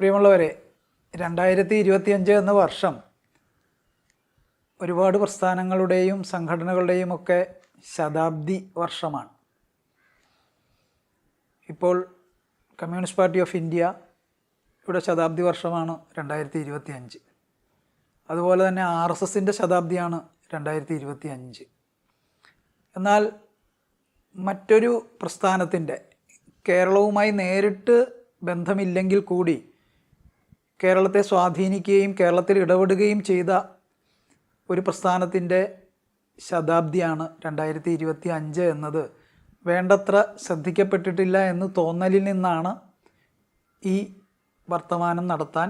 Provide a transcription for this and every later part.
പ്രിയമുള്ളവരെ, 2025 എന്ന വർഷം ഒരുപാട് പ്രസ്ഥാനങ്ങളുടെയും സംഘടനകളുടെയും ഒക്കെ ശതാബ്ദി വർഷമാണ്. ഇപ്പോൾ കമ്മ്യൂണിസ്റ്റ് പാർട്ടി ഓഫ് ഇന്ത്യ ഇവിടെ ശതാബ്ദി വർഷമാണ് 2025. അതുപോലെ തന്നെ RSSൻ്റെ ശതാബ്ദിയാണ് 2025. എന്നാൽ മറ്റൊരു പ്രസ്ഥാനത്തിൻ്റെ കേരളവുമായി നേരിട്ട് ബന്ധമില്ലെങ്കിൽ കൂടി കേരളത്തെ സ്വാധീനിക്കുകയും കേരളത്തിൽ ഇടപെടുകയും ചെയ്ത ഒരു പ്രസ്ഥാനത്തിൻ്റെ ശതാബ്ദിയാണ് 2025 എന്നത് വേണ്ടത്ര ശ്രദ്ധിക്കപ്പെട്ടിട്ടില്ല എന്ന് തോന്നലിൽ നിന്നാണ് ഈ വർത്തമാനം നടത്താൻ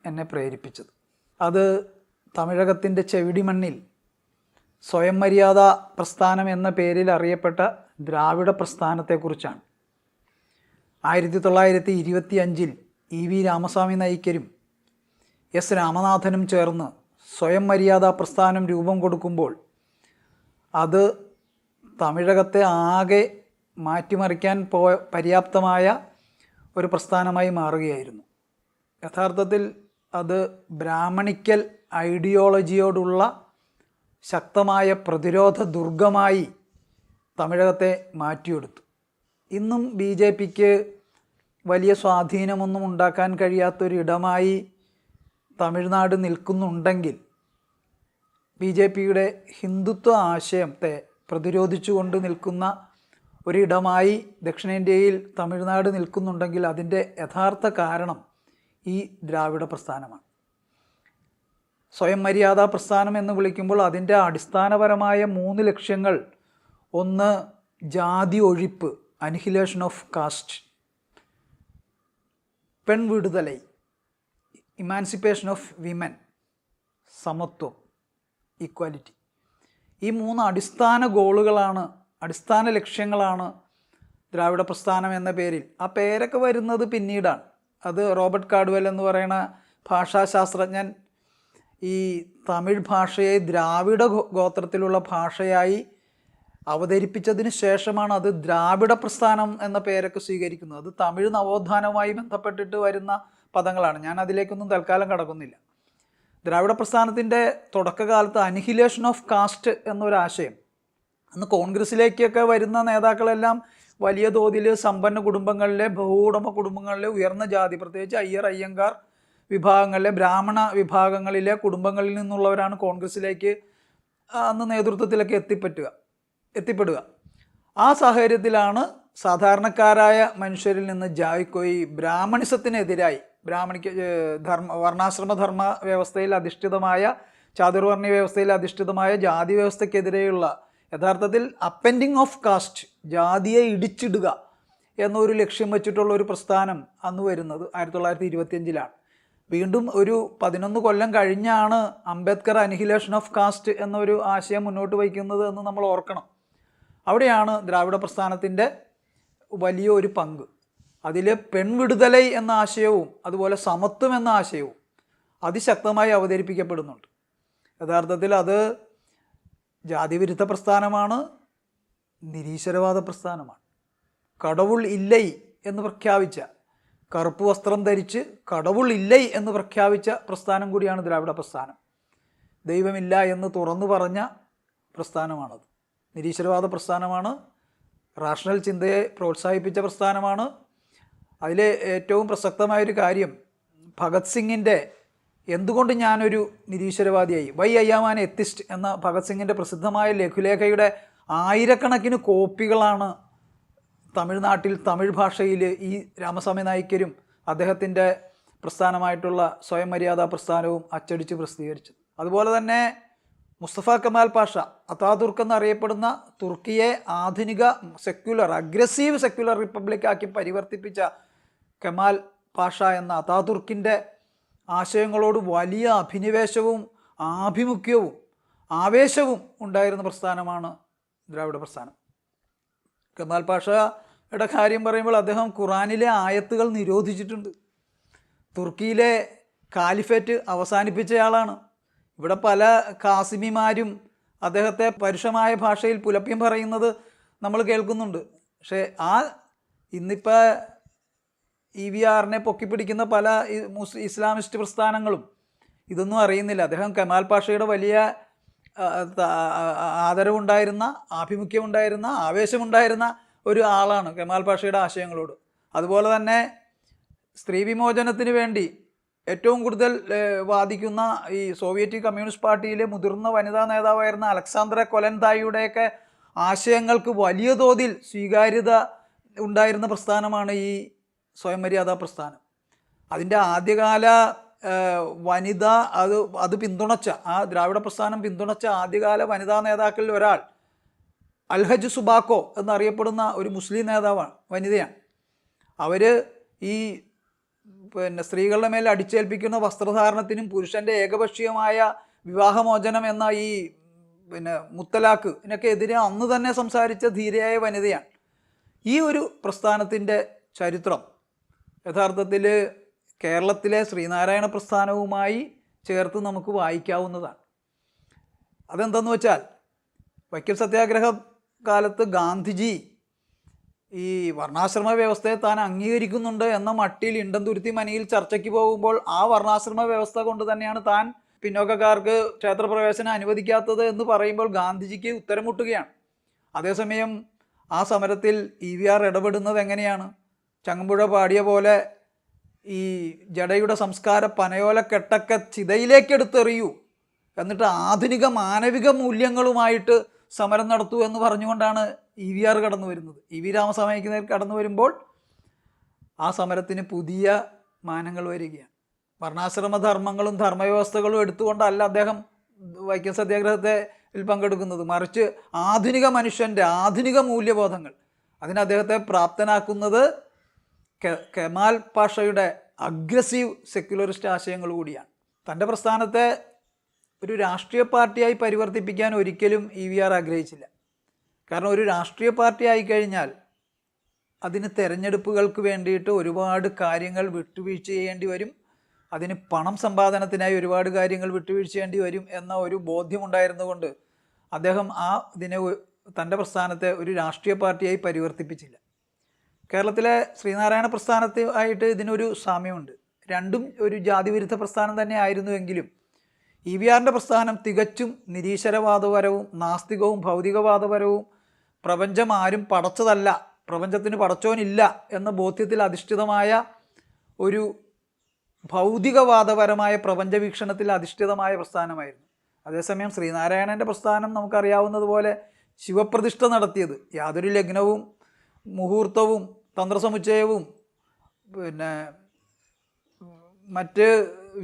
എന്നെ പ്രേരിപ്പിച്ചത്. അത് തമിഴകത്തിൻ്റെ ചെവിടിമണ്ണിൽ സ്വയം മര്യാദ പ്രസ്ഥാനം എന്ന പേരിൽ അറിയപ്പെട്ട ദ്രാവിഡ പ്രസ്ഥാനത്തെക്കുറിച്ചാണ്. 1925 EV രാമസ്വാമി നായ്ക്കരും S രാമനാഥനും ചേർന്ന് സ്വയം മര്യാദ പ്രസ്ഥാനം രൂപം കൊടുക്കുമ്പോൾ അത് തമിഴകത്തെ ആകെ മാറ്റിമറിക്കാൻ പര്യാപ്തമായ ഒരു പ്രസ്ഥാനമായി മാറുകയായിരുന്നു. യഥാർത്ഥത്തിൽ അത് ബ്രാഹ്മണിക്കൽ ഐഡിയോളജിയോടുള്ള ശക്തമായ പ്രതിരോധ ദുർഗമായി തമിഴകത്തെ മാറ്റിയെടുത്തു. ഇന്നും BJPക്ക് വലിയ സ്വാധീനമൊന്നും ഉണ്ടാക്കാൻ കഴിയാത്തൊരിടമായി തമിഴ്നാട് നിൽക്കുന്നുണ്ടെങ്കിൽ BJPയുടെ ഹിന്ദുത്വ ആശയത്തെ പ്രതിരോധിച്ചുകൊണ്ട് നിൽക്കുന്ന ഒരിടമായി ദക്ഷിണേന്ത്യയിൽ തമിഴ്നാട് നിൽക്കുന്നുണ്ടെങ്കിൽ അതിൻ്റെ യഥാർത്ഥ കാരണം ഈ ദ്രാവിഡ പ്രസ്ഥാനമാണ്. സ്വയം മര്യാദ പ്രസ്ഥാനം എന്ന് വിളിക്കുമ്പോൾ അതിൻ്റെ അടിസ്ഥാനപരമായ 3 ലക്ഷ്യങ്ങൾ: ഒന്ന്, ജാതി ഒഴിപ്പ്, അനിഹിലേഷൻ ഓഫ് കാസ്റ്റ്; പെൺവിടുതലൈ, ഇമാൻസിപ്പേഷൻ ഓഫ് വിമൻ; സമത്വം, ഈക്വാലിറ്റി. ഈ 3 അടിസ്ഥാന ഗോളുകളാണ്, അടിസ്ഥാന ലക്ഷ്യങ്ങളാണ് ദ്രാവിഡ പ്രസ്ഥാനം എന്ന പേരിൽ. ആ പേരൊക്കെ വരുന്നത് പിന്നീടാണ്. അത് റോബർട്ട് കാർഡ്വെൽ എന്ന് പറയുന്ന ഭാഷാശാസ്ത്രജ്ഞൻ ഈ തമിഴ് ഭാഷയെ ദ്രാവിഡ ഗോത്രത്തിലുള്ള ഭാഷയായി അവതരിപ്പിച്ചതിന് ശേഷമാണ് അത് ദ്രാവിഡ പ്രസ്ഥാനം എന്ന പേരൊക്കെ സ്വീകരിക്കുന്നത്. അത് തമിഴ് നവോത്ഥാനവുമായി ബന്ധപ്പെട്ടിട്ട് വരുന്ന പദങ്ങളാണ്. ഞാൻ അതിലേക്കൊന്നും തൽക്കാലം കടക്കുന്നില്ല. ദ്രാവിഡ പ്രസ്ഥാനത്തിൻ്റെ തുടക്കകാലത്ത് അനിഹിലേഷൻ ഓഫ് കാസ്റ്റ് എന്നൊരാശയം, അന്ന് കോൺഗ്രസ്സിലേക്കൊക്കെ വരുന്ന നേതാക്കളെല്ലാം വലിയ തോതിൽ സമ്പന്ന കുടുംബങ്ങളിലെ, ബഹുകുടുംബ കുടുംബങ്ങളിലെ, ഉയർന്ന ജാതി, പ്രത്യേകിച്ച് അയ്യർ അയ്യങ്കാർ വിഭാഗങ്ങളിലെ, ബ്രാഹ്മണ വിഭാഗങ്ങളിലെ കുടുംബങ്ങളിൽ നിന്നുള്ളവരാണ് കോൺഗ്രസ്സിലേക്ക് അന്ന് നേതൃത്വത്തിലൊക്കെ എത്തിപ്പെടുക. ആ സാഹചര്യത്തിലാണ് സാധാരണക്കാരായ മനുഷ്യരിൽ നിന്ന് ജായ്ക്കോയി ബ്രാഹ്മണിസത്തിനെതിരായി, വർണ്ണാശ്രമധർമ്മ വ്യവസ്ഥയിൽ അധിഷ്ഠിതമായ, ചാതുർവർണ്ണ വ്യവസ്ഥയിൽ അധിഷ്ഠിതമായ ജാതി വ്യവസ്ഥയ്ക്കെതിരെയുള്ള, യഥാർത്ഥത്തിൽ അപ്പെൻഡിങ് ഓഫ് കാസ്റ്റ്, ജാതിയെ ഇടിച്ചിടുക എന്നൊരു ലക്ഷ്യം വെച്ചിട്ടുള്ള ഒരു പ്രസ്ഥാനം അന്ന് വരുന്നത് 1925-ലാണ്. വീണ്ടും ഒരു 11 കൊല്ലം കഴിഞ്ഞാണ് അംബേദ്കർ അനിഹിലേഷൻ ഓഫ് കാസ്റ്റ് എന്നൊരു ആശയം മുന്നോട്ട് വയ്ക്കുന്നത് എന്ന് നമ്മൾ ഓർക്കണം. അവിടെയാണ് ദ്രാവിഡ പ്രസ്ഥാനത്തിൻ്റെ വലിയ ഒരു പങ്ക്. അതിൽ പെൺവിടുതലൈ എന്ന ആശയവും അതുപോലെ സമത്വം എന്ന ആശയവും അതിശക്തമായി അവതരിപ്പിക്കപ്പെടുന്നുണ്ട്. യഥാർത്ഥത്തിൽ അത് ജാതിവിരുദ്ധ പ്രസ്ഥാനമാണ്, നിരീശ്വരവാദ പ്രസ്ഥാനമാണ്. കടവുൾ ഇല്ലൈ എന്ന് പ്രഖ്യാപിച്ച, കറുപ്പ് വസ്ത്രം ധരിച്ച് കടവുൾ ഇല്ലൈ എന്ന് പ്രഖ്യാപിച്ച പ്രസ്ഥാനം കൂടിയാണ് ദ്രാവിഡ പ്രസ്ഥാനം. ദൈവമില്ല എന്ന് തുറന്നു പറഞ്ഞ പ്രസ്ഥാനമാണത്. നിരീശ്വരവാദ പ്രസ്ഥാനമാണ്, റാഷണൽ ചിന്തയെ പ്രോത്സാഹിപ്പിച്ച പ്രസ്ഥാനമാണ്. അതിലെ ഏറ്റവും പ്രസക്തമായൊരു കാര്യം, ഭഗത് സിംഗിൻ്റെ എന്തുകൊണ്ട് ഞാനൊരു നിരീശ്വരവാദിയായി, why I am an atheist എന്ന ഭഗത് സിംഗിൻ്റെ പ്രസിദ്ധമായ ലഘുലേഖയുടെ ആയിരക്കണക്കിന് കോപ്പികളാണ് തമിഴ്നാട്ടിൽ തമിഴ് ഭാഷയിൽ ഈ രാമസ്വാമി നായ്ക്കരും അദ്ദേഹത്തിൻ്റെ പ്രസ്ഥാനമായിട്ടുള്ള സ്വയം മര്യാദ പ്രസ്ഥാനവും അച്ചടിച്ച് പ്രസിദ്ധീകരിച്ചത്. അതുപോലെ തന്നെ മുസ്തഫ കമാൽ പാഷ, അതാതുർക്ക് എന്നറിയപ്പെടുന്ന തുർക്കിയെ ആധുനിക അഗ്രസീവ് സെക്യുലർ റിപ്പബ്ലിക്കാക്കി പരിവർത്തിപ്പിച്ച കമാൽ പാഷ എന്ന അതാതുർക്കിൻ്റെ ആശയങ്ങളോട് വലിയ അഭിനിവേശവും ആഭിമുഖ്യവും ആവേശവും ഉണ്ടായിരുന്ന പ്രസ്ഥാനമാണ് ദ്രാവിഡ പ്രസ്ഥാനം. കമാൽ പാഷയുടെ കാര്യം പറയുമ്പോൾ അദ്ദേഹം ഖുറാനിലെ ആയത്തുകൾ നിരോധിച്ചിട്ടുണ്ട്. തുർക്കിയിലെ കാലിഫേറ്റ് അവസാനിപ്പിച്ചയാളാണ്. ഇവിടെ പല കാസിമിമാരും അദ്ദേഹത്തെ പരുഷമായ ഭാഷയിൽ പുലപ്യം പറയുന്നത് നമ്മൾ കേൾക്കുന്നുണ്ട്. പക്ഷേ ഇന്നിപ്പോൾ EVRനെ പൊക്കിപ്പിടിക്കുന്ന പല ഇസ്ലാമിസ്റ്റ് പ്രസ്ഥാനങ്ങളും ഇതൊന്നും അറിയുന്നില്ല. അദ്ദേഹം കെമാൽ പാഷയുടെ വലിയ ആദരവുണ്ടായിരുന്ന, ആഭിമുഖ്യമുണ്ടായിരുന്ന, ആവേശമുണ്ടായിരുന്ന ഒരു ആളാണ് കെമാൽ പാഷയുടെ ആശയങ്ങളോട്. അതുപോലെ തന്നെ സ്ത്രീ വിമോചനത്തിന് വേണ്ടി ഏറ്റവും കൂടുതൽ വാദിക്കുന്ന ഈ സോവിയറ്റ് കമ്മ്യൂണിസ്റ്റ് പാർട്ടിയിലെ മുതിർന്ന വനിതാ നേതാവായിരുന്ന അലക്സാന്ദ്ര കൊലൻതായിയുടെയൊക്കെ ആശയങ്ങൾക്ക് വലിയ തോതിൽ സ്വീകാര്യത ഉണ്ടായിരുന്ന പ്രസ്ഥാനമാണ് ഈ സ്വയം മര്യാദാ പ്രസ്ഥാനം. അതിൻ്റെ ആദ്യകാല വനിത അത് പിന്തുണച്ച, ആ ദ്രാവിഡ പ്രസ്ഥാനം പിന്തുണച്ച ആദ്യകാല വനിതാ നേതാക്കളിൽ ഒരാൾ അൽഹജ് സുബാക്കോ എന്നറിയപ്പെടുന്ന ഒരു മുസ്ലിം നേതാവാണ്, വനിതയാണ്. അവർ ഈ സ്ത്രീകളുടെ മേൽ അടിച്ചേൽപ്പിക്കുന്ന വസ്ത്രധാരണത്തിനും പുരുഷൻ്റെ ഏകപക്ഷീയമായ വിവാഹമോചനം എന്ന ഈ മുത്തലാഖ് ഇതിനൊക്കെ എതിരെ അന്ന് തന്നെ സംസാരിച്ച ധീരയായ വനിതയാണ്. ഈ ഒരു പ്രസ്ഥാനത്തിൻ്റെ ചരിത്രം യഥാർത്ഥത്തിൽ കേരളത്തിലെ ശ്രീനാരായണ പ്രസ്ഥാനവുമായി ചേർത്ത് നമുക്ക് വായിക്കാവുന്നതാണ്. അതെന്തെന്ന് വെച്ചാൽ, വൈക്കം സത്യാഗ്രഹ കാലത്ത് ഗാന്ധിജി ഈ വർണ്ണാശ്രമ വ്യവസ്ഥയെ താൻ അംഗീകരിക്കുന്നുണ്ട് എന്ന മട്ടിൽ ഇണ്ടംതുരുത്തി മനയിൽ ചർച്ചയ്ക്ക് പോകുമ്പോൾ ആ വർണ്ണാശ്രമ വ്യവസ്ഥ കൊണ്ട് തന്നെയാണ് താൻ പിന്നോക്കക്കാർക്ക് ക്ഷേത്രപ്രവേശനം അനുവദിക്കാത്തത് എന്ന് പറയുമ്പോൾ ഗാന്ധിജിക്ക് ഉത്തരം മുട്ടുകയാണ്. അതേസമയം ആ സമരത്തിൽ EVR ഇടപെടുന്നത് എങ്ങനെയാണ്? ചങ്ങമ്പുഴ പാടിയ പോലെ ഈ ജഡയുടെ സംസ്കാര പനയോലക്കെട്ടൊക്കെ ചിതയിലേക്കെടുത്തെറിയൂ, എന്നിട്ട് ആധുനിക മാനവിക മൂല്യങ്ങളുമായിട്ട് സമരം നടത്തൂ എന്ന് പറഞ്ഞുകൊണ്ടാണ് EVR കടന്നു വരുന്നത്. EV രാമസ്വാമിക്ക് കടന്നു വരുമ്പോൾ ആ സമരത്തിന് പുതിയ മാനങ്ങൾ വരികയാണ്. വർണ്ണാശ്രമ ധർമ്മങ്ങളും ധർമ്മവ്യവസ്ഥകളും എടുത്തുകൊണ്ടല്ല അദ്ദേഹം വൈക്കം സത്യാഗ്രഹത്തിൽ പങ്കെടുക്കുന്നത്, മറിച്ച് ആധുനിക മനുഷ്യൻ്റെ ആധുനിക മൂല്യബോധങ്ങൾ അതിന് അദ്ദേഹത്തെ പ്രാപ്തനാക്കുന്നത് കെമാൽ പാഷയുടെ അഗ്രസീവ് സെക്യുലറിസ്റ്റ് ആശയങ്ങൾ കൂടിയാണ്. തൻ്റെ പ്രസ്ഥാനത്തെ ഒരു രാഷ്ട്രീയ പാർട്ടിയായി പരിവർത്തിപ്പിക്കാൻ ഒരിക്കലും EVR ആഗ്രഹിച്ചില്ല. കാരണം ഒരു രാഷ്ട്രീയ പാർട്ടി ആയിക്കഴിഞ്ഞാൽ അതിന് തെരഞ്ഞെടുപ്പുകൾക്ക് വേണ്ടിയിട്ട് ഒരുപാട് കാര്യങ്ങൾ വിട്ടുവീഴ്ച ചെയ്യേണ്ടി വരും, അതിന് പണം സമ്പാദനത്തിനായി ഒരുപാട് കാര്യങ്ങൾ വിട്ടുവീഴ്ച ചെയ്യേണ്ടി വരും എന്ന ഒരു ബോധ്യമുണ്ടായിരുന്നുകൊണ്ട് അദ്ദേഹം തൻ്റെ പ്രസ്ഥാനത്തെ ഒരു രാഷ്ട്രീയ പാർട്ടിയായി പരിവർത്തിപ്പിച്ചില്ല. കേരളത്തിലെ ശ്രീനാരായണ പ്രസ്ഥാനത്തായിട്ട് ഇതിനൊരു സാമ്യമുണ്ട്. രണ്ടും ഒരു ജാതിവിരുദ്ധ പ്രസ്ഥാനം തന്നെ ആയിരുന്നുവെങ്കിലും EVRൻ്റെ പ്രസ്ഥാനം തികച്ചും നിരീശ്വരവാദപരവും നാസ്തികവും ഭൗതികവാദപരവും പ്രപഞ്ചം ആരും പടച്ചതല്ല, പ്രപഞ്ചത്തിന് പടച്ചോനില്ല എന്ന ബോധ്യത്തിൽ അധിഷ്ഠിതമായ ഒരു ഭൗതികവാദപരമായ പ്രപഞ്ചവീക്ഷണത്തിൽ അധിഷ്ഠിതമായ പ്രസ്ഥാനമായിരുന്നു. അതേസമയം ശ്രീനാരായണൻ്റെ പ്രസ്ഥാനം നമുക്കറിയാവുന്നതുപോലെ ശിവപ്രതിഷ്ഠ നടത്തിയത് യാതൊരു ലഗ്നവും മുഹൂർത്തവും തന്ത്രസമുച്ചയവും മറ്റ്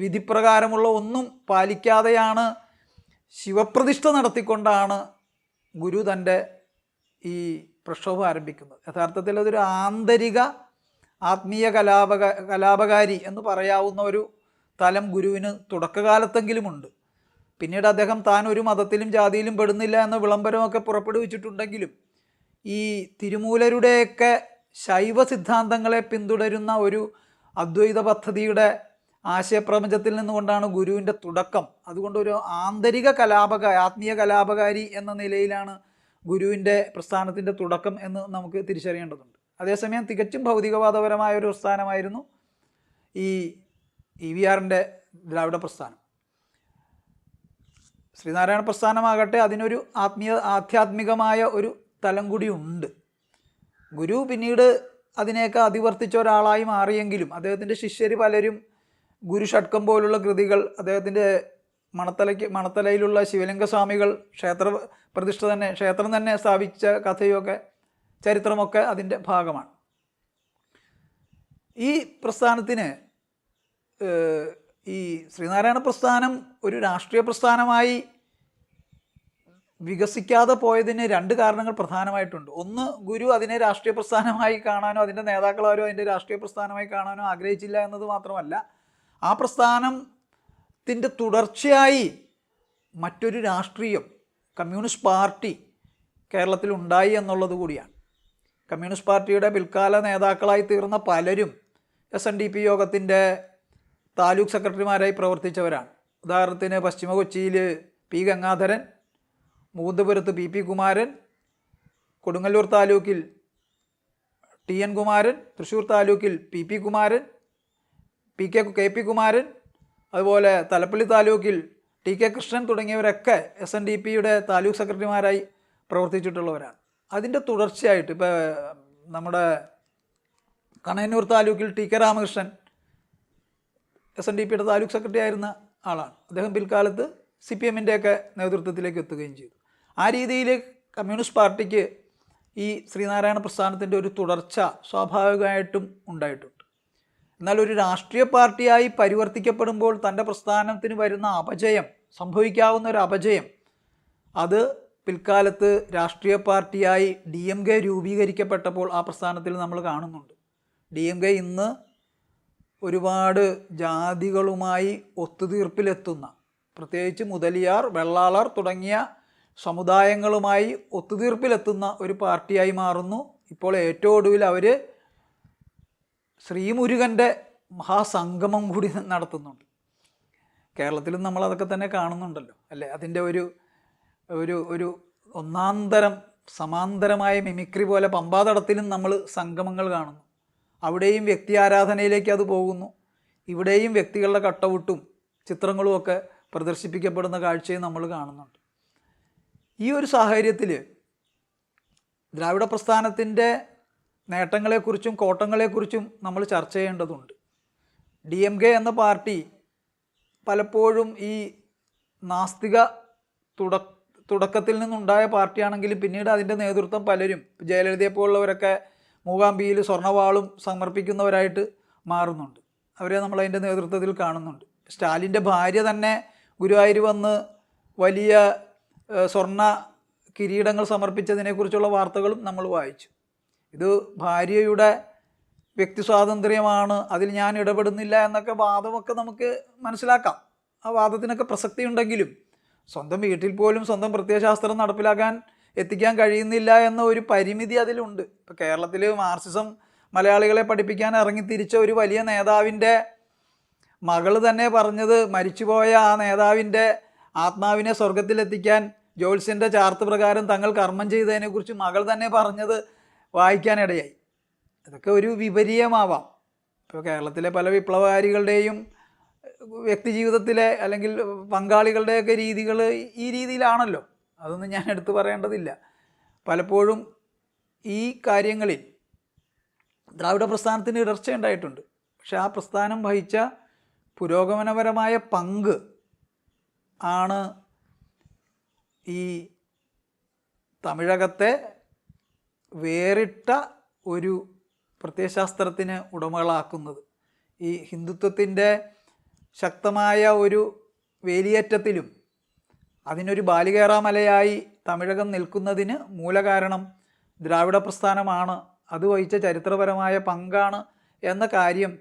വിധിപ്രകാരമുള്ള ഒന്നും പാലിക്കാതെയാണ് ശിവപ്രതിഷ്ഠ നടത്തിക്കൊണ്ടാണ് ഗുരു തൻ്റെ ഈ പ്രക്ഷോഭം ആരംഭിക്കുന്നത്. യഥാർത്ഥത്തിൽ അതൊരു ആന്തരിക ആത്മീയ കലാപകാരി എന്ന് പറയാവുന്ന ഒരു തലം ഗുരുവിന് തുടക്കകാലത്തെങ്കിലുമുണ്ട്. പിന്നീട് അദ്ദേഹം താൻ ഒരു മതത്തിലും ജാതിയിലും പെടുന്നില്ല എന്ന വിളംബരമൊക്കെ പുറപ്പെടുവിച്ചിട്ടുണ്ടെങ്കിലും ഈ തിരുമൂലരുടെയൊക്കെ ശൈവ സിദ്ധാന്തങ്ങളെ പിന്തുടരുന്ന ഒരു അദ്വൈത പദ്ധതിയുടെ ആശയപ്രപഞ്ചത്തിൽ നിന്നുകൊണ്ടാണ് ഗുരുവിൻ്റെ തുടക്കം. അതുകൊണ്ട് ഒരു ആന്തരിക ആത്മീയ കലാപകാരി എന്ന നിലയിലാണ് ഗുരുവിൻ്റെ പ്രസ്ഥാനത്തിൻ്റെ തുടക്കം എന്ന് നമുക്ക് തിരിച്ചറിയേണ്ടതുണ്ട്. അതേസമയം തികച്ചും ഭൗതികവാദപരമായ ഒരു പ്രസ്ഥാനമായിരുന്നു ഈ EVRൻ്റെ ദ്രാവിഡ പ്രസ്ഥാനം. ശ്രീനാരായണ പ്രസ്ഥാനമാകട്ടെ അതിനൊരു ആധ്യാത്മികമായ ഒരു തലം കൂടി ഉണ്ട്. ഗുരു പിന്നീട് അതിനെയൊക്കെ അതിവർത്തിച്ച ഒരാളായി മാറിയെങ്കിലും അദ്ദേഹത്തിൻ്റെ ശിഷ്യർ പലരും ഗുരു ഷഡ്കം പോലുള്ള കൃതികൾ, അദ്ദേഹത്തിൻ്റെ മണത്തലയിലുള്ള ശിവലിംഗസ്വാമികൾ ക്ഷേത്രം തന്നെ സ്ഥാപിച്ച കഥയൊക്കെ ചരിത്രമൊക്കെ അതിൻ്റെ ഭാഗമാണ്. ഈ പ്രസ്ഥാനത്തിന് ഈ ശ്രീനാരായണ പ്രസ്ഥാനം ഒരു രാഷ്ട്രീയ പ്രസ്ഥാനമായി വികസിക്കാതെ പോയതിന് രണ്ട് കാരണങ്ങൾ പ്രധാനമായിട്ടുണ്ട്. ഒന്ന്, ഗുരു അതിനെ രാഷ്ട്രീയ പ്രസ്ഥാനമായി കാണാനോ അതിൻ്റെ നേതാക്കളാരോ അതിൻ്റെ രാഷ്ട്രീയ പ്രസ്ഥാനമായി കാണാനോ ആഗ്രഹിച്ചില്ല എന്നത് മാത്രമല്ല, ആ പ്രസ്ഥാനത്തിൻ്റെ തുടർച്ചയായി മറ്റൊരു രാഷ്ട്രീയം, കമ്മ്യൂണിസ്റ്റ് പാർട്ടി കേരളത്തിൽ ഉണ്ടായി എന്നുള്ളത് കൂടിയാണ്. കമ്മ്യൂണിസ്റ്റ് പാർട്ടിയുടെ പിൽക്കാല നേതാക്കളായി തീർന്ന പലരും SNDP യോഗത്തിൻ്റെ താലൂക്ക് സെക്രട്ടറിമാരായി പ്രവർത്തിച്ചവരാണ്. ഉദാഹരണത്തിന് പശ്ചിമ കൊച്ചിയിൽ P ഗംഗാധരൻ, മുകുന്ദപുരത്ത് PP കുമാരൻ, കൊടുങ്ങല്ലൂർ താലൂക്കിൽ TN കുമാരൻ, തൃശ്ശൂർ താലൂക്കിൽ PP കുമാരൻ, KP കുമാരൻ, അതുപോലെ തലപ്പള്ളി താലൂക്കിൽ TK കൃഷ്ണൻ തുടങ്ങിയവരൊക്കെ SNDPയുടെ താലൂക്ക് സെക്രട്ടറിമാരായി പ്രവർത്തിച്ചിട്ടുള്ളവരാണ്. അതിൻ്റെ തുടർച്ചയായിട്ട് ഇപ്പോൾ നമ്മുടെ കണയന്നൂർ താലൂക്കിൽ TK രാമകൃഷ്ണൻ SNDPയുടെ താലൂക്ക് സെക്രട്ടറി ആയിരുന്ന ആളാണ്. അദ്ദേഹം പിൽക്കാലത്ത് CPMൻ്റെയൊക്കെ നേതൃത്വത്തിലേക്ക് എത്തുകയും ചെയ്തു. ആ രീതിയിൽ കമ്മ്യൂണിസ്റ്റ് പാർട്ടിക്ക് ഈ ശ്രീനാരായണ പ്രസ്ഥാനത്തിൻ്റെ ഒരു തുടർച്ച സ്വാഭാവികമായിട്ടും ഉണ്ടായിട്ടുണ്ട്. എന്നാൽ ഒരു രാഷ്ട്രീയ പാർട്ടിയായി പരിവർത്തിക്കപ്പെടുമ്പോൾ തൻ്റെ പ്രസ്ഥാനത്തിന് വരുന്ന അപജയം, സംഭവിക്കാവുന്ന ഒരു അപജയം, അത് പിൽക്കാലത്ത് രാഷ്ട്രീയ പാർട്ടിയായി DMK രൂപീകരിക്കപ്പെട്ടപ്പോൾ ആ പ്രസ്ഥാനത്തിൽ നമ്മൾ കാണുന്നുണ്ട്. DMK ഇന്ന് ഒരുപാട് ജാതികളുമായി ഒത്തുതീർപ്പിലെത്തുന്ന, പ്രത്യേകിച്ച് മുതലിയാർ, വെള്ളാളർ തുടങ്ങിയ സമുദായങ്ങളുമായി ഒത്തുതീർപ്പിലെത്തുന്ന ഒരു പാർട്ടിയായി മാറുന്നു. ഇപ്പോൾ ഏറ്റവും ഒടുവിൽ അവർ ശ്രീമുരുകൻ്റെ മഹാസംഗമം കൂടി നടത്തുന്നുണ്ട്. കേരളത്തിലും നമ്മളതൊക്കെ തന്നെ കാണുന്നുണ്ടല്ലോ അല്ലേ? അതിൻ്റെ ഒരു ഒരു ഒരു ഒന്നാന്തരം സമാന്തരമായ മിമിക്രി പോലെ പമ്പാതടത്തിലും നമ്മൾ സംഗമങ്ങൾ കാണുന്നു. അവിടെയും വ്യക്തി ആരാധനയിലേക്ക് അത് പോകുന്നു. ഇവിടെയും വ്യക്തികളുടെ കട്ടൗട്ടും ചിത്രങ്ങളും ഒക്കെ പ്രദർശിപ്പിക്കപ്പെടുന്ന കാഴ്ചയും നമ്മൾ കാണുന്നുണ്ട്. ഈ ഒരു സാഹചര്യത്തിൽ ദ്രാവിഡ പ്രസ്ഥാനത്തിൻ്റെ നേട്ടങ്ങളെക്കുറിച്ചും കോട്ടങ്ങളെക്കുറിച്ചും നമ്മൾ ചർച്ച ചെയ്യേണ്ടതുണ്ട്. DMK എന്ന പാർട്ടി പലപ്പോഴും ഈ നാസ്തിക തുടക്കത്തിൽ നിന്നുണ്ടായ പാർട്ടിയാണെങ്കിലും പിന്നീട് അതിൻ്റെ നേതൃത്വം പലരും, ജയലളിതയെ പോലുള്ളവരൊക്കെ മൂകാംബിയിൽ സ്വർണ്ണവാളും സമർപ്പിക്കുന്നവരായിട്ട് മാറുന്നുണ്ട്. അവരെ നമ്മൾ അതിൻ്റെ നേതൃത്വത്തിൽ കാണുന്നുണ്ട്. സ്റ്റാലിൻ്റെ ഭാര്യ തന്നെ ഗുരുവായൂർ വന്ന് വലിയ സ്വർണ്ണ കിരീടങ്ങൾ സമർപ്പിച്ചതിനെക്കുറിച്ചുള്ള വാർത്തകളും നമ്മൾ വായിച്ചു. ഇത് ഭാര്യയുടെ വ്യക്തി സ്വാതന്ത്ര്യമാണ്, അതിൽ ഞാൻ ഇടപെടുന്നില്ല എന്നൊക്കെ വാദമൊക്കെ നമുക്ക് മനസ്സിലാക്കാം. ആ വാദത്തിനൊക്കെ പ്രസക്തി ഉണ്ടെങ്കിലും സ്വന്തം വീട്ടിൽ പോലും സ്വന്തം പ്രത്യയശാസ്ത്രം നടപ്പിലാക്കാൻ എത്തിക്കാൻ കഴിയുന്നില്ല എന്ന ഒരു പരിമിതി അതിലുണ്ട്. ഇപ്പോൾ കേരളത്തിൽ മാർക്സിസം മലയാളികളെ പഠിപ്പിക്കാൻ ഇറങ്ങിത്തിരിച്ച ഒരു വലിയ നേതാവിൻ്റെ മകൾ തന്നെ പറഞ്ഞത്, മരിച്ചുപോയ ആ നേതാവിൻ്റെ ആത്മാവിനെ സ്വർഗത്തിലെത്തിക്കാൻ ജ്യോത്സ്യൻ്റെ ചാർത്ത് പ്രകാരം തങ്ങൾ കർമ്മം ചെയ്തതിനെക്കുറിച്ച് മകൾ തന്നെ പറഞ്ഞത് വായിക്കാനിടയായി. അതൊക്കെ ഒരു വിപരീയമാവാം. ഇപ്പോൾ കേരളത്തിലെ പല വിപ്ലവകാരികളുടെയും വ്യക്തി ജീവിതത്തിലെ അല്ലെങ്കിൽ പങ്കാളികളുടെയൊക്കെ രീതികൾ ഈ രീതിയിലാണല്ലോ. അതൊന്നും ഞാൻ എടുത്തു പറയേണ്ടതില്ല. പലപ്പോഴും ഈ കാര്യങ്ങളിൽ ദ്രാവിഡ പ്രസ്ഥാനത്തിന് ഇടർച്ചയുണ്ടായിട്ടുണ്ട്. പക്ഷെ ആ പ്രസ്ഥാനം വഹിച്ച പുരോഗമനപരമായ പങ്ക് ആണ് ഈ തമിഴകത്തെ വേറിട്ട ഒരു പ്രത്യയശാസ്ത്രത്തിന് ഉടമകളാക്കുന്നത്. ഈ ഹിന്ദുത്വത്തിൻ്റെ ശക്തമായ ഒരു വേലിയേറ്റത്തിലും അതിനൊരു ബാലികേറാമലയായി തമിഴകം നിൽക്കുന്നതിന് മൂലകാരണം ദ്രാവിഡ പ്രസ്ഥാനമാണ്, അത് വഹിച്ച ചരിത്രപരമായ പങ്കാണ് എന്ന കാര്യം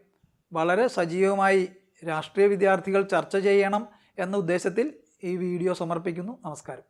വളരെ സജീവമായി രാഷ്ട്രീയ വിദ്യാർത്ഥികൾ ചർച്ച ചെയ്യണം എന്ന ഉദ്ദേശത്തിൽ ഈ വീഡിയോ സമർപ്പിക്കുന്നു. നമസ്കാരം.